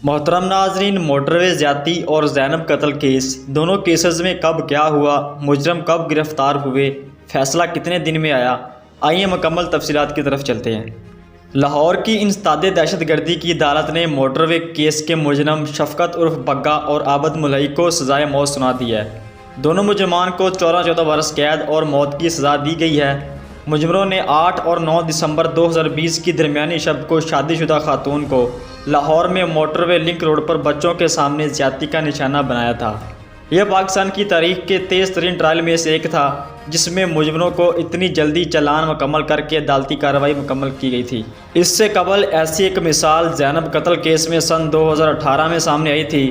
मोहतरम नाजरीन, मोटरवे ज़्यादती और ज़ैनब कत्ल केस, दोनों केसेस में कब क्या हुआ, मुजरम कब गिरफ़्तार हुए, फ़ैसला कितने दिन में आया, आइए मुकम्मल तफसीलात की तरफ चलते हैं। लाहौर की इंसदादे दहशतगर्दी की अदालत ने मोटरवे केस के मुजरम शफ़कत उर्फ बग्गा और आबद मुलई को सज़ाए मौत सुना दी है। दोनों मुजरमान को 14-14 बरस कैद और मौत की सज़ा दी गई है। मुजरमों ने 8 और 9 दिसंबर 2020 की दरमियानी शब को शादीशुदा खातून को लाहौर में मोटरवे लिंक रोड पर बच्चों के सामने ज़्यादती का निशाना बनाया था। यह पाकिस्तान की तारीख के तेज़ तरीन ट्रायल में से एक था जिसमें मुजरमों को इतनी जल्दी चालान मुकम्मल करके अदालती कार्रवाई मुकम्मल की गई थी। इससे कबल ऐसी एक मिसाल ज़ैनब कत्ल केस में सन 2018 में सामने आई थी,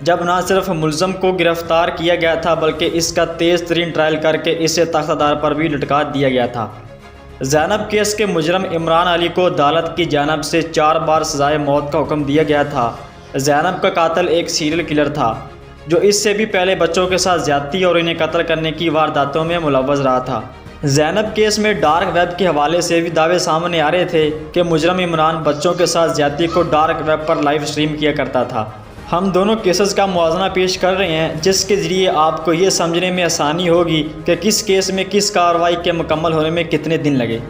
जब न सिर्फ मुलज़म को गिरफ़्तार किया गया था बल्कि इसका तेज़ तरीन ट्रायल करके इसे तख्तादार पर भी लटका दिया गया था। ज़ैनब केस के मुजरम इमरान अली को अदालत की जानिब से 4 बार सज़ाए मौत का हुक्म दिया गया था। ज़ैनब का कातिल एक सीरियल किलर था जो इससे भी पहले बच्चों के साथ ज़्यादती और इन्हें कत्ल करने की वारदातों में मुलव्वज़ रहा था। ज़ैनब केस में डार्क वेब के हवाले से भी दावे सामने आ रहे थे कि मुजरम इमरान बच्चों के साथ ज़्यादती को डार्क वेब पर लाइव स्ट्रीम किया करता था। हम दोनों केसेस का मुआवजा पेश कर रहे हैं जिसके ज़रिए आपको ये समझने में आसानी होगी कि किस केस में किस कार्रवाई के मुकम्मल होने में कितने दिन लगे।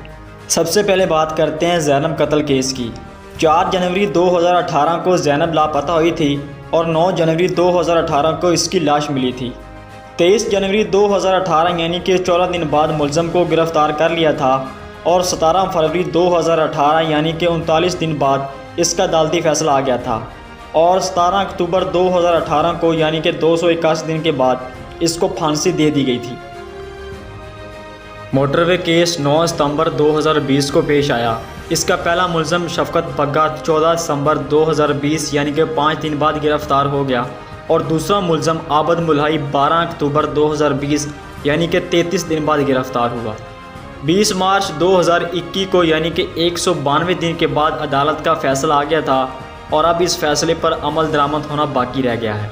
सबसे पहले बात करते हैं ज़ैनब कत्ल केस की। 4 जनवरी 2018 को ज़ैनब लापता हुई थी और 9 जनवरी 2018 को इसकी लाश मिली थी। 23 जनवरी 2018 यानी कि 14 दिन बाद मुलज़म को गिरफ़्तार कर लिया था और 17 फरवरी 2018 यानी कि 39 दिन बाद इसका अदालती फ़ैसला आ गया था और 17 अक्टूबर 2018 को यानी कि 281 दिन के बाद इसको फांसी दे दी गई थी। मोटरवे केस 9 सितंबर 2020 को पेश आया। इसका पहला मुलज़म शफ़कत बग्गा 14 दिसंबर 2020 यानी कि 5 दिन बाद गिरफ़्तार हो गया और दूसरा मुलज़म आबद मुलई 12 अक्टूबर 2020 यानी कि 33 दिन बाद गिरफ़्तार हुआ। 20 मार्च 2021 को यानी कि 192 दिन के बाद अदालत का फ़ैसला आ गया था और अब इस फैसले पर अमल दरामद होना बाकी रह गया है।